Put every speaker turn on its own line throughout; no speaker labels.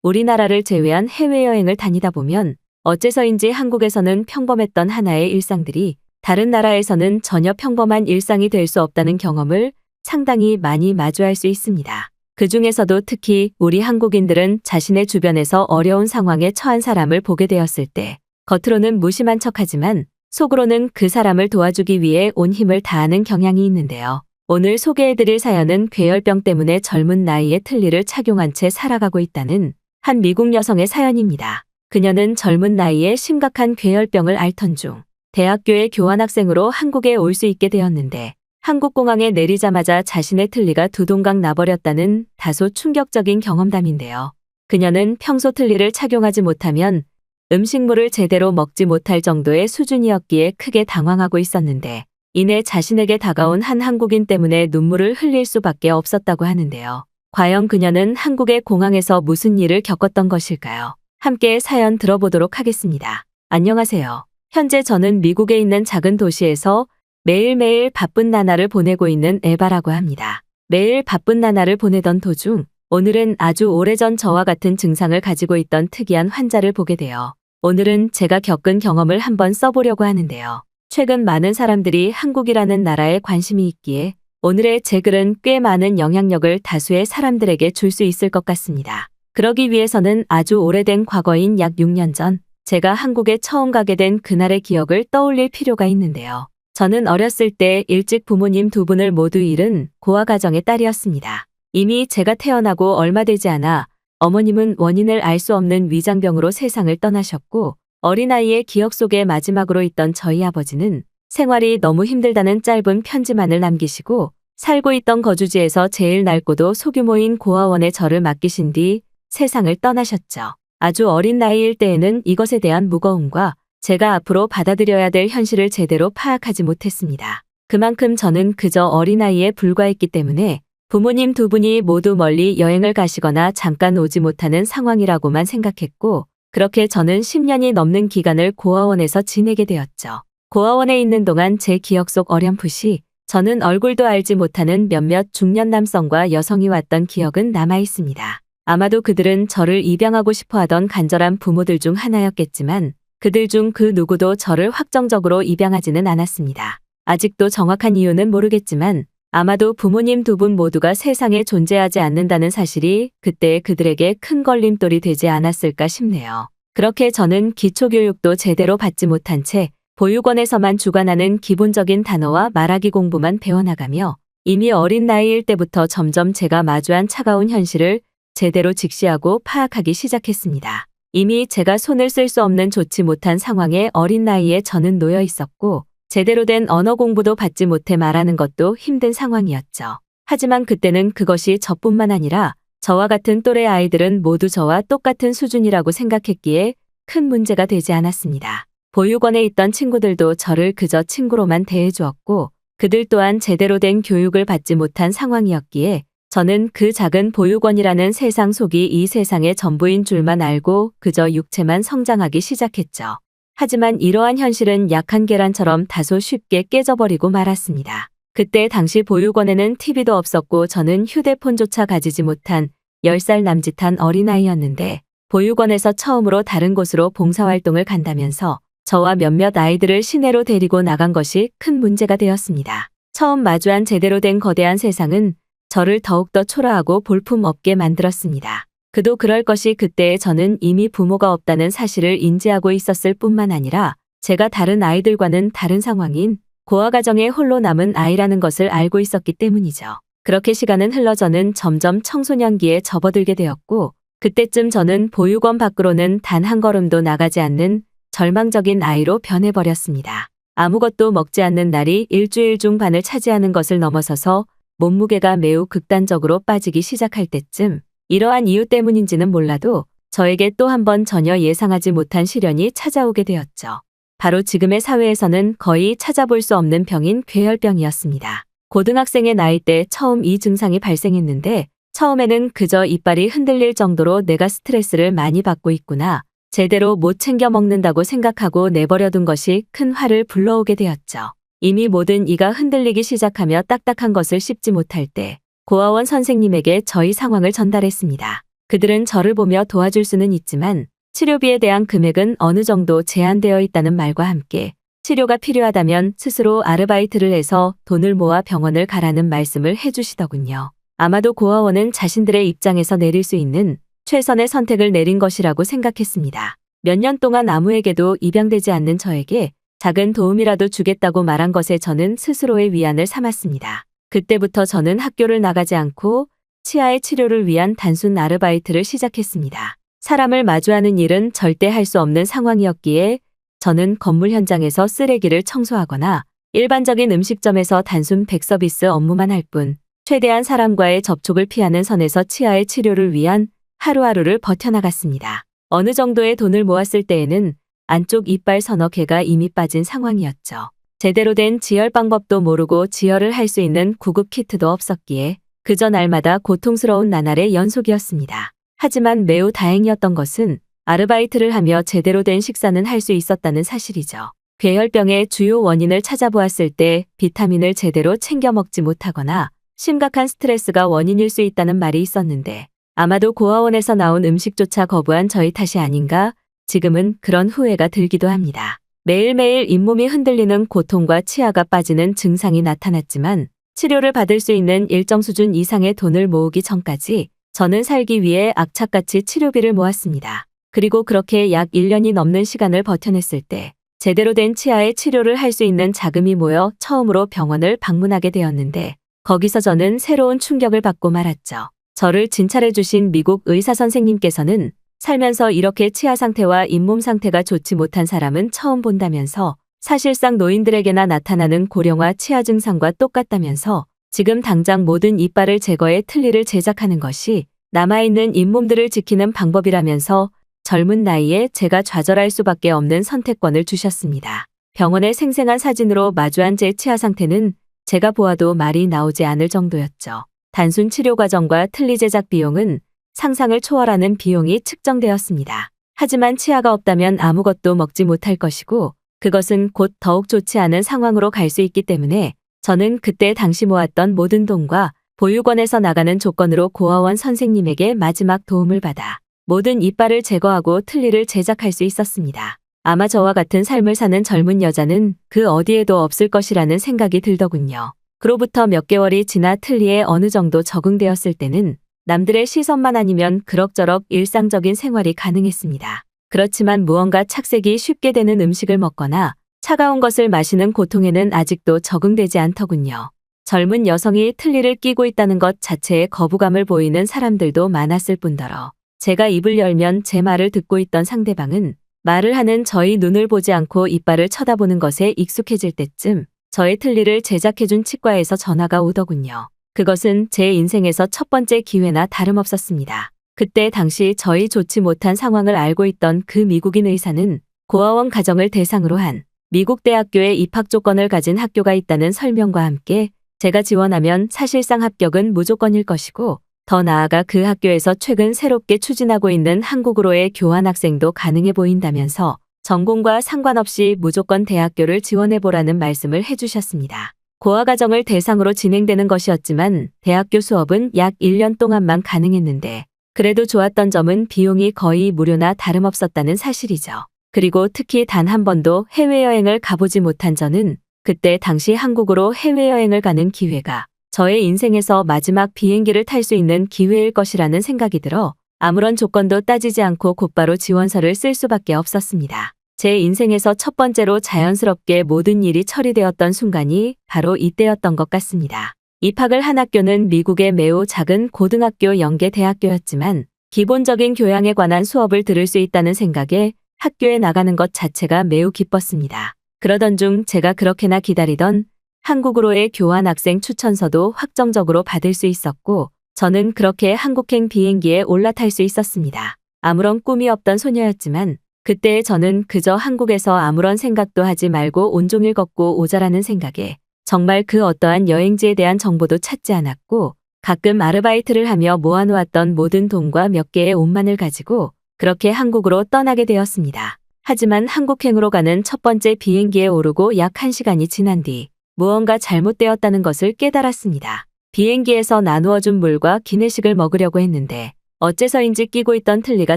우리나라를 제외한 해외여행을 다니다 보면 어째서인지 한국에서는 평범했던 하나의 일상들이 다른 나라에서는 전혀 평범한 일상이 될 수 없다는 경험을 상당히 많이 마주할 수 있습니다. 그 중에서도 특히 우리 한국인들은 자신의 주변에서 어려운 상황에 처한 사람을 보게 되었을 때 겉으로는 무심한 척하지만 속으로는 그 사람을 도와주기 위해 온 힘을 다하는 경향이 있는데요. 오늘 소개해드릴 사연은 괴혈병 때문에 젊은 나이에 틀니를 착용한 채 살아가고 있다는 한 미국 여성의 사연입니다. 그녀는 젊은 나이에 심각한 괴혈병을 앓던 중 대학교의 교환학생으로 한국에 올 수 있게 되었는데 한국공항에 내리자마자 자신의 틀니가 두 동강 나버렸다는 다소 충격적인 경험담인데요. 그녀는 평소 틀니를 착용하지 못하면 음식물을 제대로 먹지 못할 정도의 수준이었기에 크게 당황하고 있었는데 이내 자신에게 다가온 한 한국인 때문에 눈물을 흘릴 수밖에 없었다고 하는데요. 과연 그녀는 한국의 공항에서 무슨 일을 겪었던 것일까요? 함께 사연 들어보도록 하겠습니다. 안녕하세요. 현재 저는 미국에 있는 작은 도시에서 매일매일 바쁜 나날을 보내고 있는 에바라고 합니다. 매일 바쁜 나날을 보내던 도중 오늘은 아주 오래전 저와 같은 증상을 가지고 있던 특이한 환자를 보게 되어 오늘은 제가 겪은 경험을 한번 써보려고 하는데요. 최근 많은 사람들이 한국이라는 나라에 관심이 있기에 오늘의 제 글은 꽤 많은 영향력을 다수의 사람들에게 줄 수 있을 것 같습니다. 그러기 위해서는 아주 오래된 과거인 약 6년 전 제가 한국에 처음 가게 된 그날의 기억을 떠올릴 필요가 있는데요. 저는 어렸을 때 일찍 부모님 두 분을 모두 잃은 고아 가정의 딸이었습니다. 이미 제가 태어나고 얼마 되지 않아 어머님은 원인을 알 수 없는 위장병으로 세상을 떠나셨고 어린아이의 기억 속에 마지막으로 있던 저희 아버지는 생활이 너무 힘들다는 짧은 편지만을 남기시고 살고 있던 거주지에서 제일 낡고도 소규모인 고아원에 저를 맡기신 뒤 세상을 떠나셨죠. 아주 어린 나이일 때에는 이것에 대한 무거움과 제가 앞으로 받아들여야 될 현실을 제대로 파악하지 못했습니다. 그만큼 저는 그저 어린아이에 불과했기 때문에 부모님 두 분이 모두 멀리 여행을 가시거나 잠깐 오지 못하는 상황이라고만 생각했고 그렇게 저는 10년이 넘는 기간을 고아원에서 지내게 되었죠. 고아원에 있는 동안 제 기억 속 어렴풋이 저는 얼굴도 알지 못하는 몇몇 중년 남성과 여성이 왔던 기억은 남아 있습니다. 아마도 그들은 저를 입양하고 싶어 하던 간절한 부모들 중 하나였겠지만 그들 중 그 누구도 저를 확정적으로 입양하지는 않았습니다. 아직도 정확한 이유는 모르겠지만 아마도 부모님 두 분 모두가 세상에 존재하지 않는다는 사실이 그때 그들에게 큰 걸림돌이 되지 않았을까 싶네요. 그렇게 저는 기초교육도 제대로 받지 못한 채 보육원에서만 주관하는 기본적인 단어와 말하기 공부만 배워나가며 이미 어린 나이일 때부터 점점 제가 마주한 차가운 현실을 제대로 직시하고 파악하기 시작했습니다. 이미 제가 손을 쓸 수 없는 좋지 못한 상황에 어린 나이에 저는 놓여 있었고 제대로 된 언어 공부도 받지 못해 말하는 것도 힘든 상황이었죠. 하지만 그때는 그것이 저뿐만 아니라 저와 같은 또래 아이들은 모두 저와 똑같은 수준이라고 생각했기에 큰 문제가 되지 않았습니다. 보육원에 있던 친구들도 저를 그저 친구로만 대해주었고 그들 또한 제대로 된 교육을 받지 못한 상황이었기에 저는 그 작은 보육원이라는 세상 속이 이 세상의 전부인 줄만 알고 그저 육체만 성장하기 시작했죠. 하지만 이러한 현실은 약한 계란처럼 다소 쉽게 깨져버리고 말았습니다. 그때 당시 보육원에는 TV도 없었고 저는 휴대폰조차 가지지 못한 10살 남짓한 어린아이였는데 보육원에서 처음으로 다른 곳으로 봉사활동을 간다면서 저와 몇몇 아이들을 시내로 데리고 나간 것이 큰 문제가 되었습니다. 처음 마주한 제대로 된 거대한 세상은 저를 더욱더 초라하고 볼품없게 만들었습니다. 그도 그럴 것이 그때의 저는 이미 부모가 없다는 사실을 인지하고 있었을 뿐만 아니라 제가 다른 아이들과는 다른 상황인 고아 가정에 홀로 남은 아이라는 것을 알고 있었기 때문이죠. 그렇게 시간은 흘러 저는 점점 청소년기에 접어들게 되었고 그때쯤 저는 보육원 밖으로는 단 한 걸음도 나가지 않는 절망적인 아이로 변해버렸습니다. 아무것도 먹지 않는 날이 일주일 중 반을 차지하는 것을 넘어서서 몸무게가 매우 극단적으로 빠지기 시작할 때쯤 이러한 이유 때문인지는 몰라도 저에게 또 한 번 전혀 예상하지 못한 시련이 찾아오게 되었죠. 바로 지금의 사회에서는 거의 찾아볼 수 없는 병인 괴혈병이었습니다. 고등학생의 나이 때 처음 이 증상이 발생했는데 처음에는 그저 이빨이 흔들릴 정도로 내가 스트레스를 많이 받고 있구나. 제대로 못 챙겨 먹는다고 생각하고 내버려둔 것이 큰 화를 불러오게 되었죠. 이미 모든 이가 흔들리기 시작하며 딱딱한 것을 씹지 못할 때 고아원 선생님에게 저희 상황을 전달했습니다. 그들은 저를 보며 도와줄 수는 있지만 치료비에 대한 금액은 어느 정도 제한되어 있다는 말과 함께 치료가 필요하다면 스스로 아르바이트를 해서 돈을 모아 병원을 가라는 말씀을 해주시더군요. 아마도 고아원은 자신들의 입장에서 내릴 수 있는 최선의 선택을 내린 것이라고 생각했습니다. 몇 년 동안 아무에게도 입양되지 않는 저에게 작은 도움이라도 주겠다고 말한 것에 저는 스스로의 위안을 삼았습니다. 그때부터 저는 학교를 나가지 않고 치아의 치료를 위한 단순 아르바이트를 시작했습니다. 사람을 마주하는 일은 절대 할 수 없는 상황이었기에 저는 건물 현장에서 쓰레기를 청소하거나 일반적인 음식점에서 단순 백서비스 업무만 할 뿐 최대한 사람과의 접촉을 피하는 선에서 치아의 치료를 위한 하루하루를 버텨나갔습니다. 어느 정도의 돈을 모았을 때에는 안쪽 이빨 서너 개가 이미 빠진 상황이었죠. 제대로 된 지혈 방법도 모르고 지혈을 할 수 있는 구급 키트도 없었기에 그저 날마다 고통스러운 나날의 연속이었습니다. 하지만 매우 다행이었던 것은 아르바이트를 하며 제대로 된 식사는 할 수 있었다는 사실이죠. 괴혈병의 주요 원인을 찾아보았을 때 비타민을 제대로 챙겨 먹지 못하거나 심각한 스트레스가 원인일 수 있다는 말이 있었는데 아마도 고아원에서 나온 음식조차 거부한 저희 탓이 아닌가 지금은 그런 후회가 들기도 합니다. 매일매일 잇몸이 흔들리는 고통과 치아가 빠지는 증상이 나타났지만 치료를 받을 수 있는 일정 수준 이상의 돈을 모으기 전까지 저는 살기 위해 악착같이 치료비를 모았습니다. 그리고 그렇게 약 1년이 넘는 시간을 버텨냈을 때 제대로 된 치아의 치료를 할 수 있는 자금이 모여 처음으로 병원을 방문하게 되었는데 거기서 저는 새로운 충격을 받고 말았죠. 저를 진찰해 주신 미국 의사 선생님께서는 살면서 이렇게 치아 상태와 잇몸 상태가 좋지 못한 사람은 처음 본다면서 사실상 노인들에게나 나타나는 고령화 치아 증상과 똑같다면서 지금 당장 모든 이빨을 제거해 틀니를 제작하는 것이 남아있는 잇몸들을 지키는 방법이라면서 젊은 나이에 제가 좌절할 수밖에 없는 선택권을 주셨습니다. 병원의 생생한 사진으로 마주한 제 치아 상태는 제가 보아도 말이 나오지 않을 정도였죠. 단순 치료 과정과 틀니 제작 비용은 상상을 초월하는 비용이 측정되었습니다. 하지만 치아가 없다면 아무것도 먹지 못할 것이고 그것은 곧 더욱 좋지 않은 상황으로 갈 수 있기 때문에 저는 그때 당시 모았던 모든 돈과 보육원에서 나가는 조건으로 고아원 선생님에게 마지막 도움을 받아 모든 이빨을 제거하고 틀니를 제작할 수 있었습니다. 아마 저와 같은 삶을 사는 젊은 여자는 그 어디에도 없을 것이라는 생각이 들더군요. 그로부터 몇 개월이 지나 틀니에 어느 정도 적응되었을 때는 남들의 시선만 아니면 그럭저럭 일상적인 생활이 가능했습니다. 그렇지만 무언가 착색이 쉽게 되는 음식을 먹거나 차가운 것을 마시는 고통에는 아직도 적응되지 않더군요. 젊은 여성이 틀니를 끼고 있다는 것 자체에 거부감을 보이는 사람들도 많았을 뿐더러 제가 입을 열면 제 말을 듣고 있던 상대방은 말을 하는 저희 눈을 보지 않고 이빨을 쳐다보는 것에 익숙해질 때쯤 저의 틀니를 제작해준 치과에서 전화가 오더군요. 그것은 제 인생에서 첫 번째 기회나 다름없었습니다. 그때 당시 저희 좋지 못한 상황을 알고 있던 그 미국인 의사는 고아원 가정을 대상으로 한 미국 대학교에 입학 조건을 가진 학교가 있다는 설명과 함께 제가 지원하면 사실상 합격은 무조건일 것이고 더 나아가 그 학교에서 최근 새롭게 추진하고 있는 한국으로의 교환 학생도 가능해 보인다면서 전공과 상관없이 무조건 대학교를 지원해보라는 말씀을 해주셨습니다. 고아가정을 대상으로 진행되는 것이었지만 대학교 수업은 약 1년 동안만 가능했는데 그래도 좋았던 점은 비용이 거의 무료나 다름없었다는 사실이죠. 그리고 특히 단 한 번도 해외여행을 가보지 못한 저는 그때 당시 한국으로 해외여행을 가는 기회가 저의 인생에서 마지막 비행기를 탈 수 있는 기회일 것이라는 생각이 들어 아무런 조건도 따지지 않고 곧바로 지원서를 쓸 수밖에 없었습니다. 제 인생에서 첫 번째로 자연스럽게 모든 일이 처리되었던 순간이 바로 이때였던 것 같습니다. 입학을 한 학교는 미국의 매우 작은 고등학교 연계 대학교였지만 기본적인 교양에 관한 수업을 들을 수 있다는 생각에 학교에 나가는 것 자체가 매우 기뻤습니다. 그러던 중 제가 그렇게나 기다리던 한국으로의 교환학생 추천서도 확정적으로 받을 수 있었고 저는 그렇게 한국행 비행기에 올라탈 수 있었습니다. 아무런 꿈이 없던 소녀였지만 그때의 저는 그저 한국에서 아무런 생각도 하지 말고 온종일 걷고 오자라는 생각에 정말 그 어떠한 여행지에 대한 정보도 찾지 않았고 가끔 아르바이트를 하며 모아놓았던 모든 돈과 몇 개의 옷만을 가지고 그렇게 한국으로 떠나게 되었습니다. 하지만 한국행으로 가는 첫 번째 비행기에 오르고 약 1시간이 지난 뒤 무언가 잘못되었다는 것을 깨달았습니다. 비행기에서 나누어준 물과 기내식을 먹으려고 했는데 어째서인지 끼고 있던 틀니가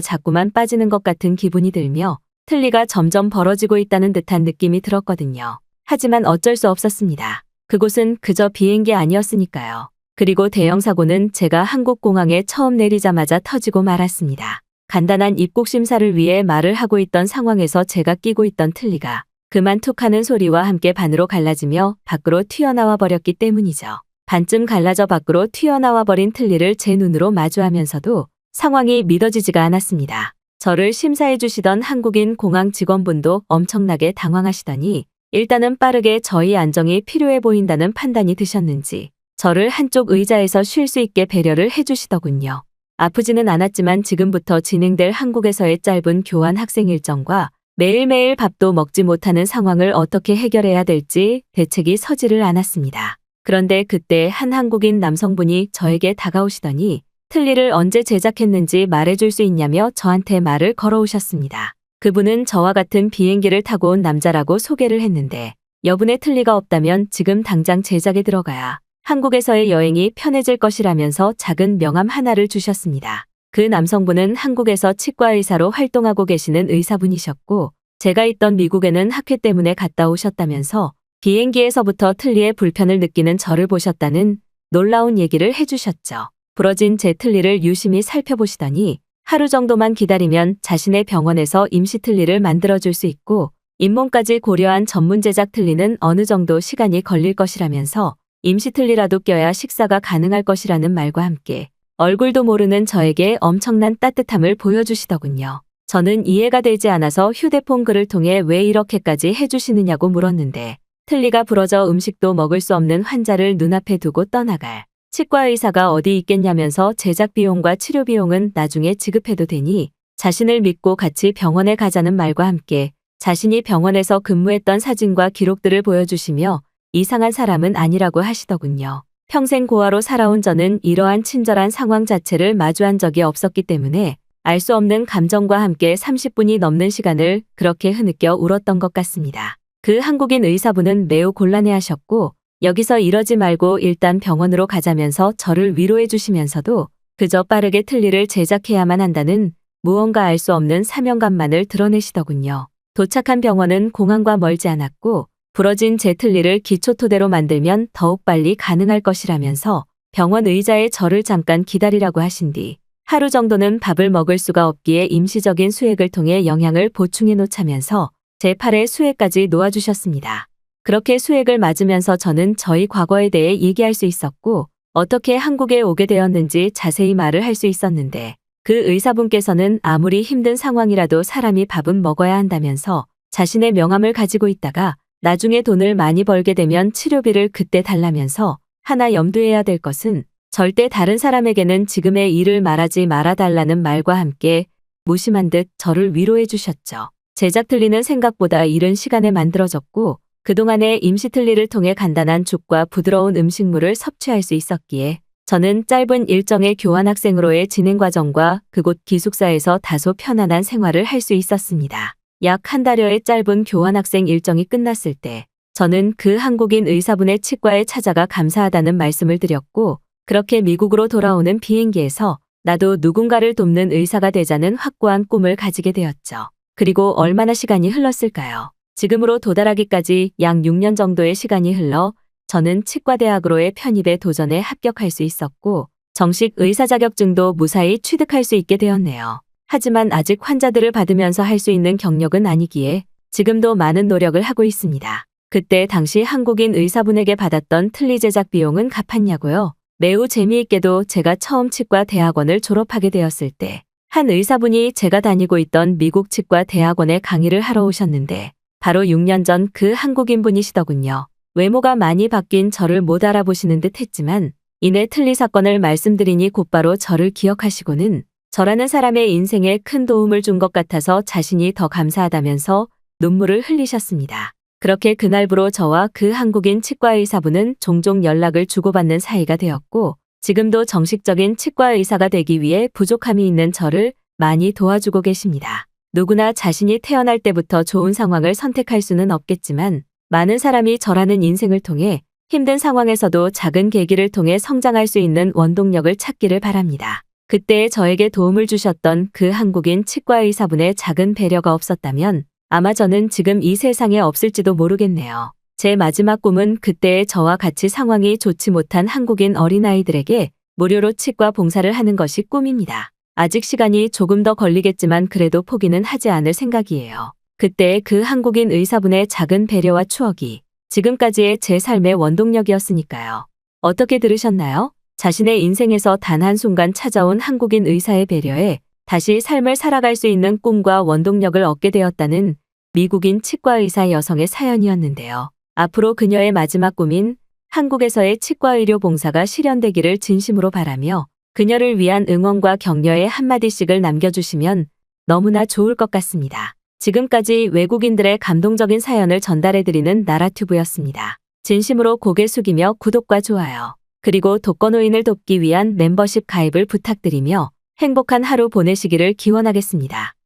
자꾸만 빠지는 것 같은 기분이 들며 틀니가 점점 벌어지고 있다는 듯한 느낌이 들었거든요. 하지만 어쩔 수 없었습니다. 그곳은 그저 비행기 아니었으니까요. 그리고 대형 사고는 제가 한국공항에 처음 내리자마자 터지고 말았습니다. 간단한 입국 심사를 위해 말을 하고 있던 상황에서 제가 끼고 있던 틀니가 그만 툭 하는 소리와 함께 반으로 갈라지며 밖으로 튀어나와 버렸기 때문이죠. 반쯤 갈라져 밖으로 튀어나와 버린 틀니를 제 눈으로 마주하면서도 상황이 믿어지지가 않았습니다. 저를 심사해 주시던 한국인 공항 직원분도 엄청나게 당황하시더니 일단은 빠르게 저희 안정이 필요해 보인다는 판단이 드셨는지 저를 한쪽 의자에서 쉴 수 있게 배려를 해주시더군요. 아프지는 않았지만 지금부터 진행될 한국에서의 짧은 교환 학생 일정과 매일매일 밥도 먹지 못하는 상황을 어떻게 해결해야 될지 대책이 서지를 않았습니다. 그런데 그때 한 한국인 남성분이 저에게 다가오시더니 틀니를 언제 제작했는지 말해줄 수 있냐며 저한테 말을 걸어오셨습니다. 그분은 저와 같은 비행기를 타고 온 남자라고 소개를 했는데 여분의 틀니가 없다면 지금 당장 제작에 들어가야 한국에서의 여행이 편해질 것이라면서 작은 명함 하나를 주셨습니다. 그 남성분은 한국에서 치과 의사로 활동하고 계시는 의사분이셨고 제가 있던 미국에는 학회 때문에 갔다 오셨다면서 비행기에서부터 틀니에 불편을 느끼는 저를 보셨다는 놀라운 얘기를 해주셨죠. 부러진 제 틀니를 유심히 살펴보시더니 하루 정도만 기다리면 자신의 병원에서 임시 틀니를 만들어줄 수 있고 잇몸까지 고려한 전문 제작 틀니는 어느 정도 시간이 걸릴 것이라면서 임시 틀니라도 껴야 식사가 가능할 것이라는 말과 함께 얼굴도 모르는 저에게 엄청난 따뜻함을 보여주시더군요. 저는 이해가 되지 않아서 휴대폰 글을 통해 왜 이렇게까지 해주시느냐고 물었는데 틀니가 부러져 음식도 먹을 수 없는 환자를 눈앞에 두고 떠나갈 치과 의사가 어디 있겠냐면서 제작 비용과 치료 비용은 나중에 지급해도 되니 자신을 믿고 같이 병원에 가자는 말과 함께 자신이 병원에서 근무했던 사진과 기록들을 보여주시며 이상한 사람은 아니라고 하시더군요. 평생 고아로 살아온 저는 이러한 친절한 상황 자체를 마주한 적이 없었기 때문에 알 수 없는 감정과 함께 30분이 넘는 시간을 그렇게 흐느껴 울었던 것 같습니다. 그 한국인 의사분은 매우 곤란해하셨고 여기서 이러지 말고 일단 병원으로 가자면서 저를 위로해 주시면서도 그저 빠르게 틀니를 제작해야만 한다는 무언가 알 수 없는 사명감만을 드러내시더군요. 도착한 병원은 공항과 멀지 않았고 부러진 제 틀니를 기초 토대로 만들면 더욱 빨리 가능할 것이라면서 병원 의자에 저를 잠깐 기다리라고 하신 뒤 하루 정도는 밥을 먹을 수가 없기에 임시적인 수액을 통해 영양을 보충해 놓자면서 제 팔에 수액까지 놓아주셨습니다. 그렇게 수액을 맞으면서 저는 저희 과거에 대해 얘기할 수 있었고 어떻게 한국에 오게 되었는지 자세히 말을 할 수 있었는데 그 의사분께서는 아무리 힘든 상황이라도 사람이 밥은 먹어야 한다면서 자신의 명함을 가지고 있다가 나중에 돈을 많이 벌게 되면 치료비를 그때 달라면서 하나 염두해야 될 것은 절대 다른 사람에게는 지금의 일을 말하지 말아달라는 말과 함께 무심한 듯 저를 위로해 주셨죠. 제작 틀니는 생각보다 이른 시간에 만들어졌고 그동안의 임시 틀니를 통해 간단한 죽과 부드러운 음식물을 섭취할 수 있었기에 저는 짧은 일정의 교환학생으로의 진행 과정과 그곳 기숙사에서 다소 편안한 생활을 할 수 있었습니다. 약 한 달여의 짧은 교환학생 일정이 끝났을 때 저는 그 한국인 의사분의 치과에 찾아가 감사하다는 말씀을 드렸고 그렇게 미국으로 돌아오는 비행기에서 나도 누군가를 돕는 의사가 되자는 확고한 꿈을 가지게 되었죠. 그리고 얼마나 시간이 흘렀을까요? 지금으로 도달하기까지 약 6년 정도의 시간이 흘러 저는 치과대학으로의 편입에 도전에 합격할 수 있었고 정식 의사 자격증도 무사히 취득할 수 있게 되었네요. 하지만 아직 환자들을 받으면서 할 수 있는 경력은 아니기에 지금도 많은 노력을 하고 있습니다. 그때 당시 한국인 의사분에게 받았던 틀니 제작 비용은 갚았냐고요? 매우 재미있게도 제가 처음 치과 대학원을 졸업하게 되었을 때 한 의사분이 제가 다니고 있던 미국 치과 대학원에 강의를 하러 오셨는데 바로 6년 전 그 한국인 분이시더군요. 외모가 많이 바뀐 저를 못 알아보시는 듯 했지만 이내 틀니 사건을 말씀드리니 곧바로 저를 기억하시고는 저라는 사람의 인생에 큰 도움을 준 것 같아서 자신이 더 감사하다면서 눈물을 흘리셨습니다. 그렇게 그날부로 저와 그 한국인 치과 의사분은 종종 연락을 주고받는 사이가 되었고 지금도 정식적인 치과 의사가 되기 위해 부족함이 있는 저를 많이 도와주고 계십니다. 누구나 자신이 태어날 때부터 좋은 상황을 선택할 수는 없겠지만 많은 사람이 저라는 인생을 통해 힘든 상황에서도 작은 계기를 통해 성장할 수 있는 원동력을 찾기를 바랍니다. 그때 저에게 도움을 주셨던 그 한국인 치과 의사분의 작은 배려가 없었다면 아마 저는 지금 이 세상에 없을지도 모르겠네요. 제 마지막 꿈은 그때의 저와 같이 상황이 좋지 못한 한국인 어린아이들에게 무료로 치과 봉사를 하는 것이 꿈입니다. 아직 시간이 조금 더 걸리겠지만 그래도 포기는 하지 않을 생각이에요. 그때의 그 한국인 의사분의 작은 배려와 추억이 지금까지의 제 삶의 원동력이었으니까요. 어떻게 들으셨나요? 자신의 인생에서 단 한순간 찾아온 한국인 의사의 배려에 다시 삶을 살아갈 수 있는 꿈과 원동력을 얻게 되었다는 미국인 치과 의사 여성의 사연이었는데요. 앞으로 그녀의 마지막 꿈인 한국에서의 치과 의료 봉사가 실현되기를 진심으로 바라며 그녀를 위한 응원과 격려의 한마디씩을 남겨주시면 너무나 좋을 것 같습니다. 지금까지 외국인들의 감동적인 사연을 전달해드리는 나라튜브였습니다. 진심으로 고개 숙이며 구독과 좋아요, 그리고 독거노인을 돕기 위한 멤버십 가입을 부탁드리며 행복한 하루 보내시기를 기원하겠습니다.